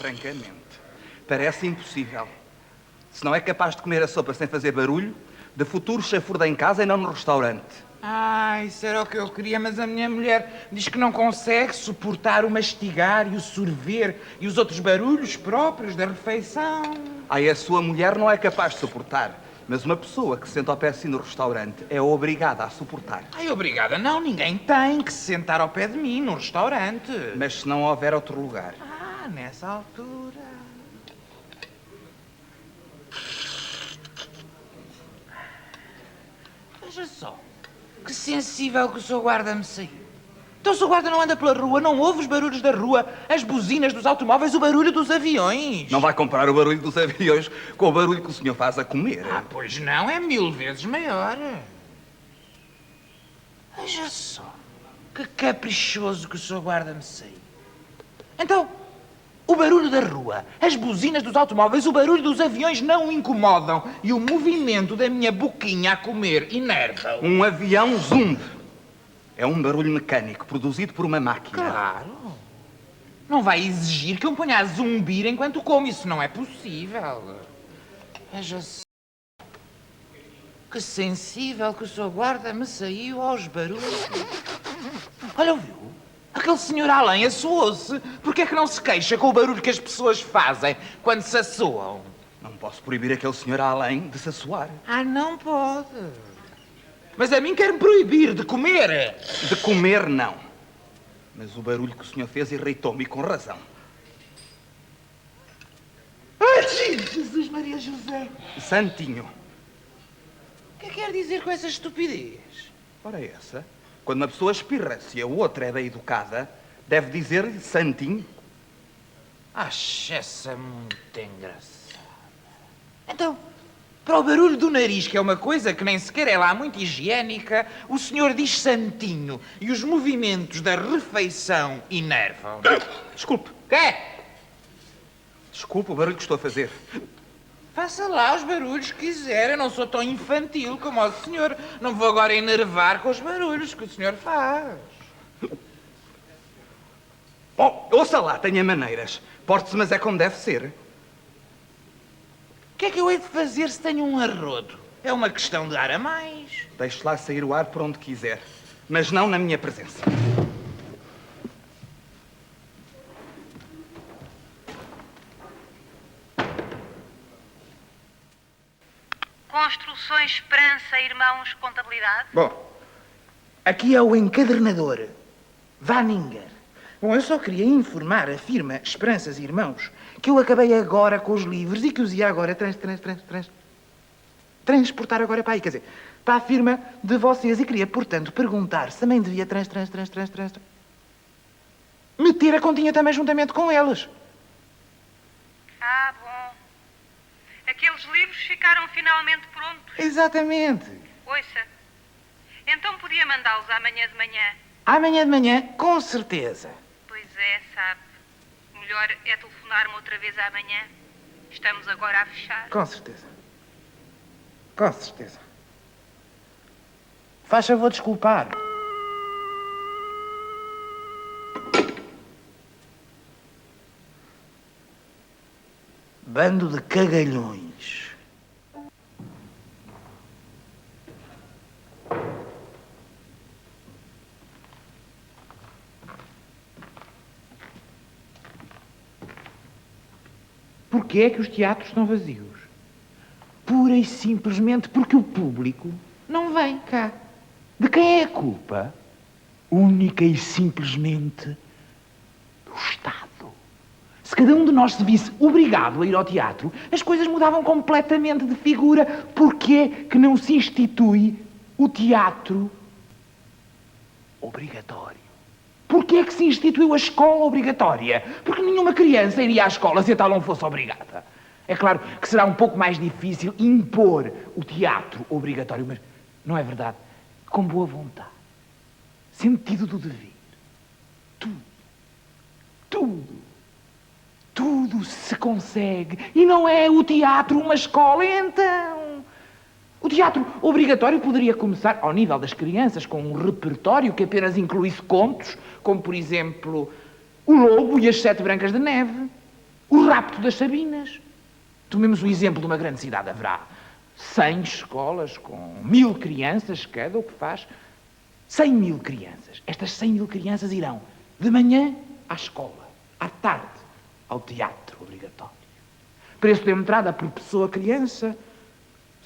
Francamente, parece impossível. Se não é capaz de comer a sopa sem fazer barulho, de futuro chafurda em casa e não no restaurante. Isso era o que eu queria, mas a minha mulher diz que não consegue suportar o mastigar e o sorver e os outros barulhos próprios da refeição. A sua mulher não é capaz de suportar, mas uma pessoa que se senta ao pé de si no restaurante é obrigada a suportar. Obrigada, não, ninguém tem que se sentar ao pé de mim no restaurante. Mas se não houver outro lugar... Nessa altura... Veja só, que sensível que o seu guarda me saiu. Então o seu guarda não anda pela rua, não ouve os barulhos da rua, as buzinas dos automóveis, o barulho dos aviões. Não vai comparar o barulho dos aviões com o barulho que o senhor faz a comer. Pois não, é 1000 vezes maior. Veja só, que caprichoso que o seu guarda me saiu. Então, o barulho da rua, as buzinas dos automóveis, o barulho dos aviões não o incomodam e o movimento da minha boquinha a comer enerva-o. Um avião zumbi. É um barulho mecânico produzido por uma máquina. Claro. Não vai exigir que eu me ponha a zumbir enquanto como. Isso não é possível. Veja só. Que sensível que o seu guarda me saiu aos barulhos. Olha, ouviu? Aquele senhor além assoou-se. Porquê é que não se queixa com o barulho que as pessoas fazem quando se assoam? Não posso proibir aquele senhor além de se assoar. Não pode. Mas a mim quer-me proibir de comer. De comer, não. Mas o barulho que o senhor fez irritou-me com razão. Jesus Maria José. Santinho. O que quer dizer com essa estupidez? Ora essa... Quando uma pessoa espirra, se a outra é bem educada, deve dizer-lhe santinho. Acho essa muito engraçada. Então, para o barulho do nariz, que é uma coisa que nem sequer é lá muito higiênica, o senhor diz santinho e os movimentos da refeição enervam. Desculpe. Quê? Desculpe o barulho que estou a fazer. Faça lá os barulhos que quiser. Eu não sou tão infantil como o senhor. Não vou agora enervar com os barulhos que o senhor faz. Oh, ouça lá, tenha maneiras. Porte-se, mas é como deve ser. O que é que eu hei de fazer se tenho um arrodo? É uma questão de ar a mais. Deixe lá sair o ar por onde quiser, mas não na minha presença. Construções Esperança Irmãos Contabilidade? Bom, aqui é o encadernador, Vaninger. Bom, eu só queria informar a firma Esperanças Irmãos que eu acabei agora com os livros e que os ia agora transportar agora para aí, quer dizer, para a firma de vocês e queria, portanto, perguntar se também devia meter a continha também juntamente com eles. Bom. Aqueles livros ficaram finalmente prontos? Exatamente. Ouça, então podia mandá-los amanhã de manhã? Amanhã de manhã, com certeza. Pois é, sabe. Melhor é telefonar-me outra vez amanhã. Estamos agora a fechar. Com certeza. Com certeza. Faz favor de desculpar. Bando de cagalhões. Porquê é que os teatros estão vazios? Pura e simplesmente porque o público não vem cá. De quem é a culpa? Única e simplesmente do Estado. Se cada um de nós se visse obrigado a ir ao teatro, as coisas mudavam completamente de figura. Porquê que não se institui o teatro obrigatório? Porquê que se instituiu a escola obrigatória? Porque nenhuma criança iria à escola se a tal não fosse obrigada. É claro que será um pouco mais difícil impor o teatro obrigatório, mas não é verdade? Com boa vontade, sentido do dever, tudo se consegue. E não é o teatro uma escola, então. O teatro obrigatório poderia começar, ao nível das crianças, com um repertório que apenas incluísse contos, como, por exemplo, O Lobo e as Sete Brancas de Neve. O rapto das Sabinas. Tomemos o exemplo de uma grande cidade. Haverá 100 escolas com 1000 crianças cada, o que faz 100.000 crianças. Estas 100.000 crianças irão de manhã à escola, à tarde ao teatro obrigatório. Preço de entrada por pessoa criança,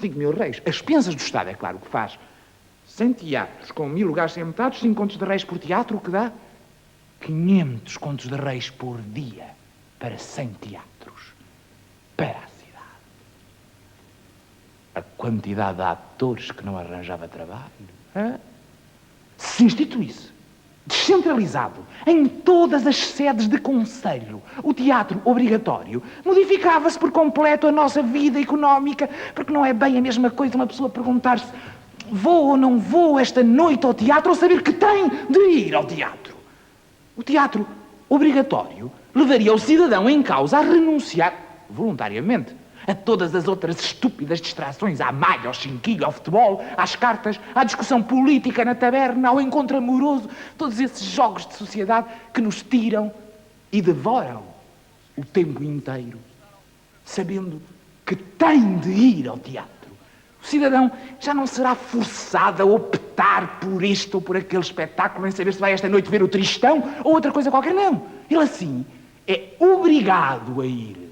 5.000 reis. As expensas do Estado, é claro, o que faz 100 teatros com 1000 lugares sentados, 5 contos de reis por teatro, o que dá 500 contos de reis por dia para 100 teatros para a cidade. A quantidade de atores que não arranjava trabalho. Hã? Se instituísse, descentralizado, em todas as sedes de conselho, o teatro obrigatório, modificava-se por completo a nossa vida económica, porque não é bem a mesma coisa uma pessoa perguntar-se: vou ou não vou esta noite ao teatro, ou saber que tem de ir ao teatro. O teatro obrigatório levaria o cidadão em causa a renunciar voluntariamente a todas as outras estúpidas distrações, à malha, ao chinquilho, ao futebol, às cartas, à discussão política na taberna, ao encontro amoroso, todos esses jogos de sociedade que nos tiram e devoram o tempo inteiro, sabendo que tem de ir ao teatro. O cidadão já não será forçado a optar por este ou por aquele espetáculo, nem saber se vai esta noite ver o Tristão ou outra coisa qualquer, não. Ele assim é obrigado a ir.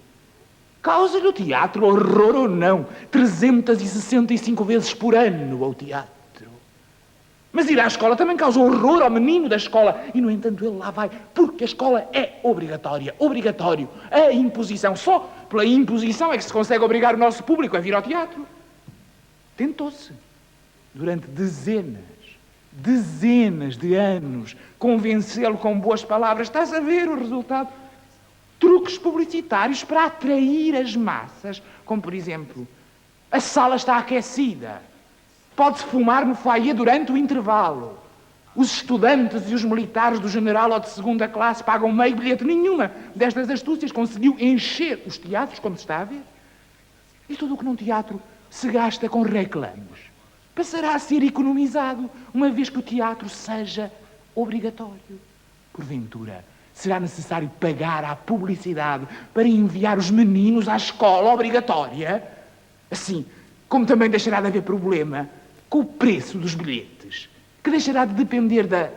Causa-lhe o teatro, horror ou não, 365 vezes por ano ao teatro. Mas ir à escola também causa horror ao menino da escola. E, no entanto, ele lá vai, porque a escola é obrigatória. Obrigatório. A imposição. Só pela imposição é que se consegue obrigar o nosso público a vir ao teatro. Tentou-se, durante dezenas de anos, convencê-lo com boas palavras. Estás a ver o resultado? Truques publicitários para atrair as massas, como, por exemplo, a sala está aquecida, pode-se fumar no foyer durante o intervalo, os estudantes e os militares do general ou de segunda classe pagam meio bilhete. Nenhuma destas astúcias conseguiu encher os teatros, como se está a ver. E tudo o que num teatro se gasta com reclamos passará a ser economizado, uma vez que o teatro seja obrigatório. Porventura, será necessário pagar à publicidade para enviar os meninos à escola obrigatória? Assim, como também deixará de haver problema com o preço dos bilhetes, que deixará de depender da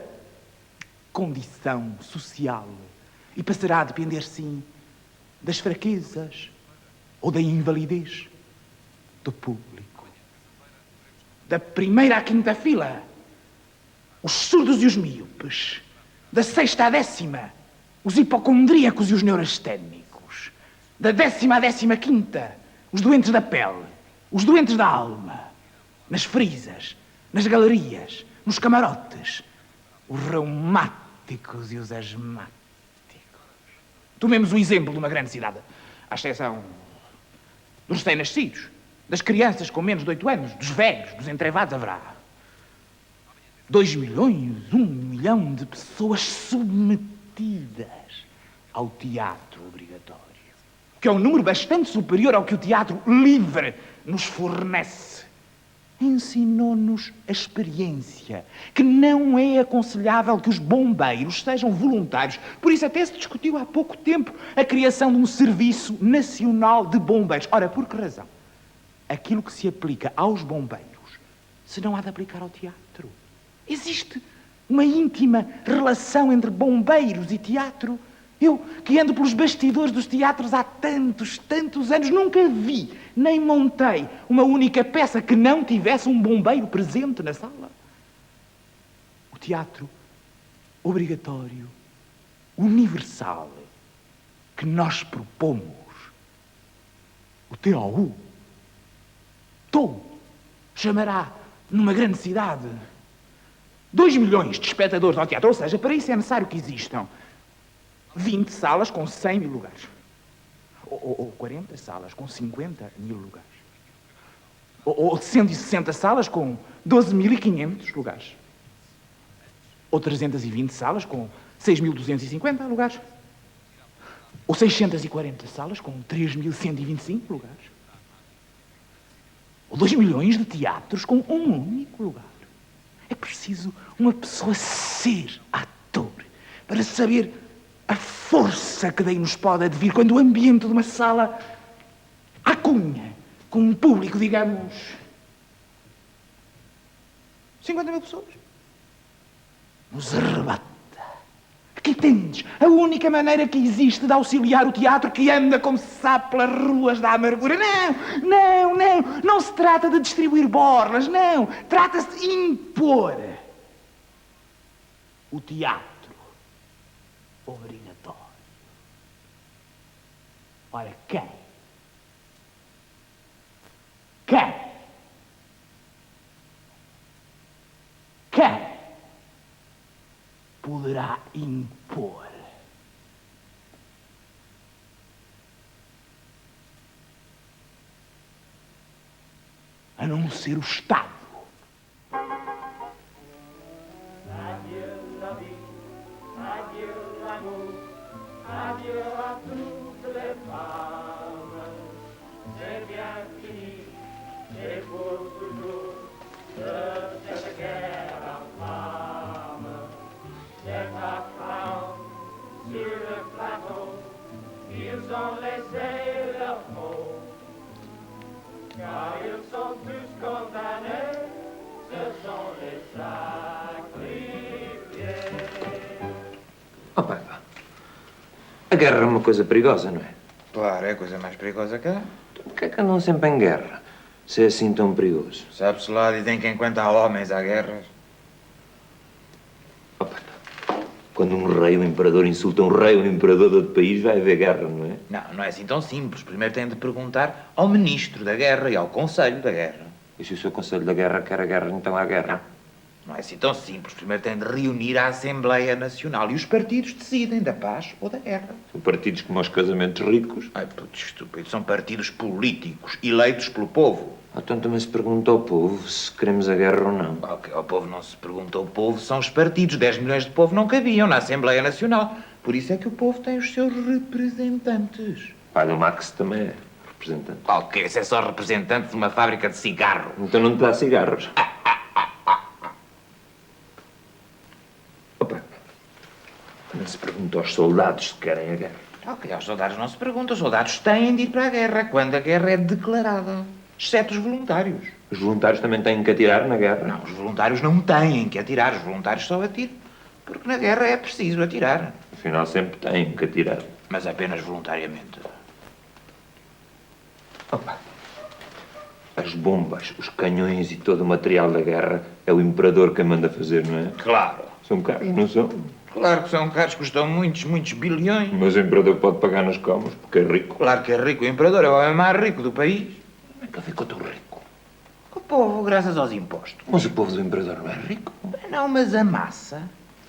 condição social e passará a depender, sim, das fraquezas ou da invalidez do público. Da primeira à quinta fila, os surdos e os míopes. Da sexta à décima, os hipocondríacos e os neurasténicos. Da 10ª à 15ª, os doentes da pele, os doentes da alma. Nas frisas, nas galerias, nos camarotes, os reumáticos e os asmáticos. Tomemos o exemplo de uma grande cidade, à exceção dos recém-nascidos, das crianças com menos de 8 anos, dos velhos, dos entrevados. Haverá 2 milhões, 1 milhão de pessoas submetidas ao teatro obrigatório, que é um número bastante superior ao que o teatro livre nos fornece. Ensinou-nos a experiência, que não é aconselhável que os bombeiros sejam voluntários. Por isso até se discutiu há pouco tempo a criação de um serviço nacional de bombeiros. Ora, por que razão? Aquilo que se aplica aos bombeiros se não há de aplicar ao teatro. Existe uma íntima relação entre bombeiros e teatro. Eu, que ando pelos bastidores dos teatros há tantos anos, nunca vi, nem montei uma única peça que não tivesse um bombeiro presente na sala. O teatro obrigatório, universal, que nós propomos, o TOU, chamará, numa grande cidade, 2 milhões de espectadores ao teatro. Ou seja, para isso é necessário que existam 20 salas com 100 mil lugares. Ou 40 salas com 50 mil lugares. Ou 160 salas com 12.500 lugares. Ou 320 salas com 6.250 lugares. Ou 640 salas com 3.125 lugares. Ou 2 milhões de teatros com um único lugar. É preciso uma pessoa ser ator para saber a força que daí nos pode advir quando o ambiente de uma sala acunha com um público, digamos, 50.000 pessoas, nos arrebata. Aqui tendes a única maneira que existe de auxiliar o teatro que anda, como se sabe, pelas ruas da amargura. Não se trata de distribuir borlas, não. Trata-se de impor o teatro obrigatório. Ora, quem poderá impor? A não ser o Estado. Adieu la vie, adieu l'amour, adieu à toutes les femmes. C'est bien fini, et pour toujours, de cette guerre infâme. C'est à Craon, sur le plateau, ils ont laissé leur mot. Car ils sont tous condamnés, ce sont les sacrifiés. Oh, Papa, a guerra é uma coisa perigosa, não é? Claro, é a coisa mais perigosa que há. Por que é que andam sempre em guerra, se é assim tão perigoso? Sabe-se lá, dizem que enquanto há homens há guerras. Oh, Papa, quando um rei, um imperador, insulta um rei, um imperador de outro país, vai haver guerra, não é? Não é assim tão simples. Primeiro tem de perguntar ao ministro da guerra e ao conselho da guerra. E se o seu Conselho da Guerra quer a guerra, então há guerra? Não é assim tão simples. Primeiro tem de reunir a Assembleia Nacional e os partidos decidem da paz ou da guerra. São partidos como os casamentos ricos. Ai, puto estúpido, são partidos políticos eleitos pelo povo. Então também se pergunta ao povo se queremos a guerra ou não. Ok, ao povo não se pergunta, o povo são os partidos. 10 milhões de povo não cabiam na Assembleia Nacional. Por isso é que o povo tem os seus representantes. Pai do Max também é representante. Ok, esse é só representante de uma fábrica de cigarro. Então não te dá cigarros. Opa, não se pergunta aos soldados se querem a guerra. Ok, aos soldados não se pergunta. Os soldados têm de ir para a guerra quando a guerra é declarada. Exceto os voluntários. Os voluntários também têm que atirar na guerra? Não, os voluntários não têm que atirar. Os voluntários só atiram. Porque na guerra é preciso atirar. Afinal, sempre têm que atirar. Mas apenas voluntariamente. Opa, as bombas, os canhões e todo o material da guerra é o imperador quem manda fazer, não é? Claro. São caros, não são? Claro que são caros, custam muitos bilhões. Mas o imperador pode pagar nas comas, porque é rico. Claro que é rico. O imperador é o homem mais rico do país. Como é que ele ficou tão rico? O povo, graças aos impostos. Mas o povo do imperador não é rico. Não, mas a massa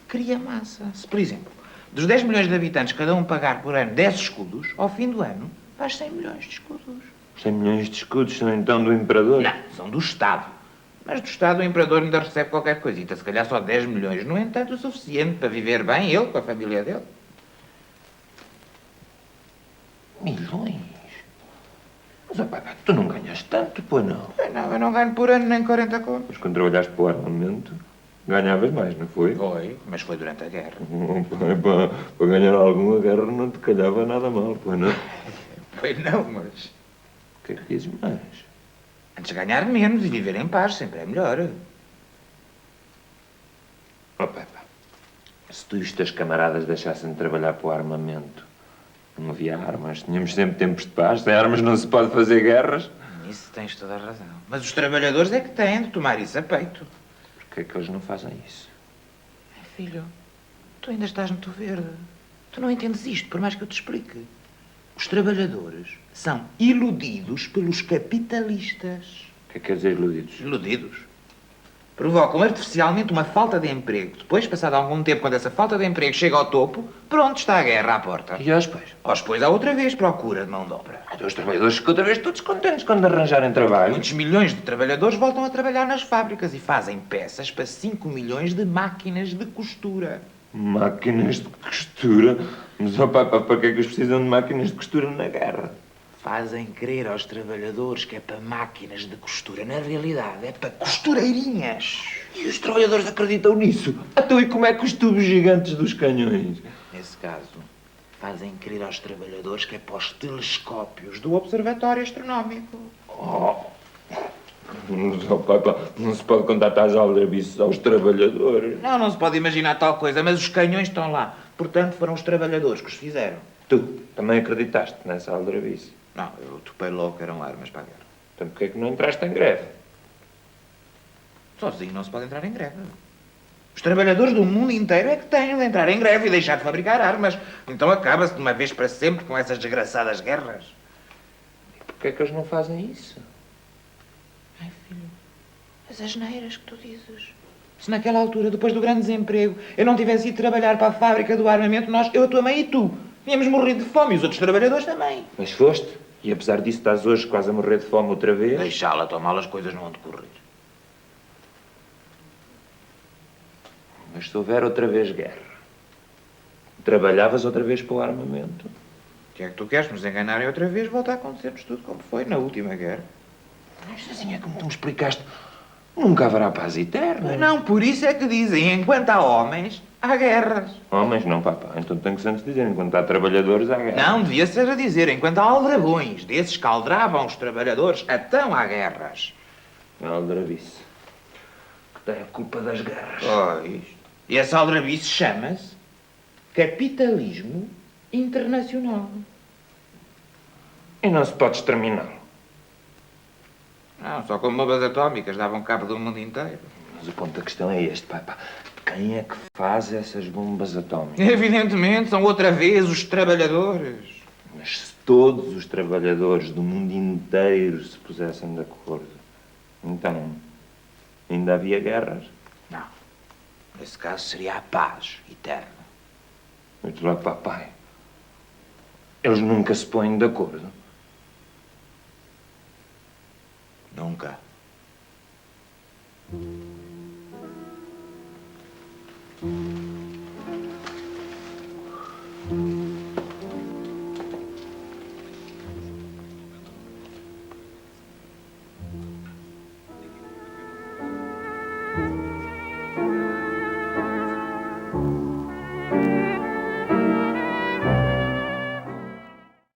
cria massa. Se, por exemplo, dos 10 milhões de habitantes, cada um pagar por ano 10 escudos, ao fim do ano, faz 100 milhões de escudos. 100 milhões de escudos são então do imperador? Não, são do Estado. Mas do Estado o imperador ainda recebe qualquer coisita. Se calhar só 10 milhões. No entanto, o suficiente para viver bem ele com a família dele. Milhões? Mas, opa, tu não ganhas tanto, pois não? Eu não ganho por ano nem 40 contos. Mas quando trabalhaste para o armamento, ganhavas mais, não foi? Foi, mas foi durante a guerra. Para ganhar alguma guerra não te calhava nada mal, pois não? Foi não, mas... O que é que dizes mais? Antes ganhar menos e viver em paz sempre é melhor. Oh, Pepa, se tu e os teus camaradas deixassem de trabalhar para o armamento, não havia armas, tínhamos sempre tempos de paz, sem armas não se pode fazer guerras. Nisso tens toda a razão. Mas os trabalhadores é que têm de tomar isso a peito. Porquê é que eles não fazem isso? Filho, tu ainda estás no teu verde. Tu não entendes isto, por mais que eu te explique. Os trabalhadores são iludidos pelos capitalistas. O que é que quer dizer iludidos? Iludidos. Provocam artificialmente uma falta de emprego. Depois, passado algum tempo, quando essa falta de emprego chega ao topo, pronto, está a guerra à porta. E aos pais? Aos depois há outra vez procura de mão de obra. Os trabalhadores ficam outra vez todos contentes quando arranjarem trabalho. Muitos milhões de trabalhadores voltam a trabalhar nas fábricas e fazem peças para 5 milhões de máquinas de costura. Máquinas de costura? Mas, ó, Papa, para que é que eles precisam de máquinas de costura na guerra? Fazem crer aos trabalhadores que é para máquinas de costura. Na realidade, é para costureirinhas. E os trabalhadores acreditam nisso? Então e como é que os tubos gigantes dos canhões? Nesse caso, fazem crer aos trabalhadores que é para os telescópios do Observatório Astronómico. Oh. Não se pode contar tais aldrabices aos trabalhadores. Não, não se pode imaginar tal coisa, mas os canhões estão lá. Portanto, foram os trabalhadores que os fizeram. Tu também acreditaste nessa aldrabice? Não, eu topei logo que eram armas para a guerra. Então porquê é que não entraste em greve? Sozinho não se pode entrar em greve. Os trabalhadores do mundo inteiro é que têm de entrar em greve e deixar de fabricar armas. Então acaba-se de uma vez para sempre com essas desgraçadas guerras. E porquê é que eles não fazem isso? Ai, filho, as asneiras que tu dizes. Se naquela altura, depois do grande desemprego, eu não tivesse ido trabalhar para a fábrica do armamento, eu, a tua mãe e tu, tínhamos morrido de fome e os outros trabalhadores também. Mas foste? E apesar disso estás hoje quase a morrer de fome outra vez? Deixá-la, tão mal as coisas não vão decorrer. Mas se houver outra vez guerra, trabalhavas outra vez para o armamento? O que é que tu queres? Nos enganarem outra vez? Volta a acontecer-nos tudo como foi na última guerra. Isto assim é como tu me explicaste. Nunca haverá paz eterna. Não, por isso é que dizem, enquanto há homens, há guerras. Homens não, papá. Então tem que ser antes dizer, enquanto há trabalhadores, há guerra. Não, devia ser a dizer, enquanto há aldrabões, desses que aldravam os trabalhadores, então há guerras. Aldrabice. Que tem a culpa das guerras. Pois. E essa aldrabice chama-se capitalismo internacional. E não se pode exterminá-lo. Não, só com bombas atómicas davam cabo do mundo inteiro. Mas o ponto da questão é este, papá. Quem é que faz essas bombas atómicas? Evidentemente, são outra vez os trabalhadores. Mas se todos os trabalhadores do mundo inteiro se pusessem de acordo, então ainda havia guerras? Não. Nesse caso seria a paz eterna. Muito lá, papai. Eles nunca se põem de acordo. Nunca.